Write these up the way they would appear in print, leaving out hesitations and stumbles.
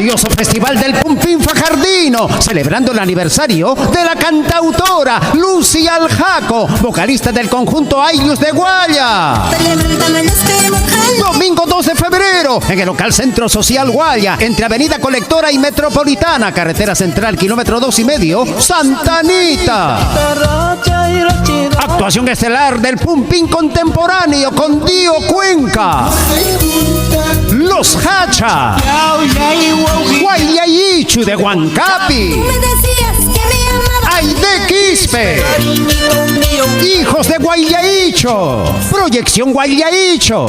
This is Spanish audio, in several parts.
glorioso Festival del Pumpín Fajardino, celebrando el aniversario de la cantautora Lucy Aljaco, vocalista del conjunto Ailius de Guaya. Domingo 2 de febrero, en el local Centro Social Guaya, entre Avenida Colectora y Metropolitana, carretera central, kilómetro 2,5, Santa Anita. Actuación estelar del Pumpín contemporáneo con Dio Cuenca, Los Hacha, Guayayichu de Huancapi, Aide Quispe, Hijos de Guayayicho, Proyección Guayayicho,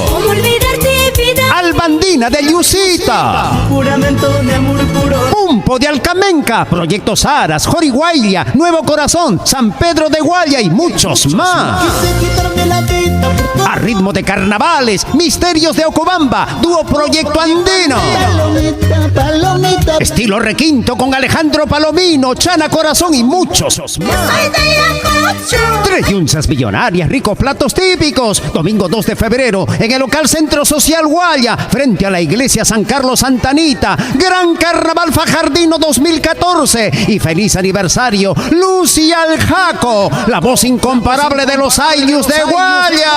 Albandina de Liusita, Pumpo de Alcamenca, Proyecto Saras, Joriguaya, Nuevo Corazón, San Pedro de Guaya y muchos más. A ritmo de carnavales, Misterios de Ocobamba, dúo Proyecto Andino. Estilo requinto con Alejandro Palomino, Chana Corazón y muchos más. Tres yunzas millonarias, ricos platos típicos. Domingo 2 de febrero, en el local Centro Social Guaya, frente a la iglesia San Carlos Santa Anita. Gran Carnaval Fajardino 2014. Y feliz aniversario, Lucy Aljaco, la voz incomparable de los Ailius de Guaya.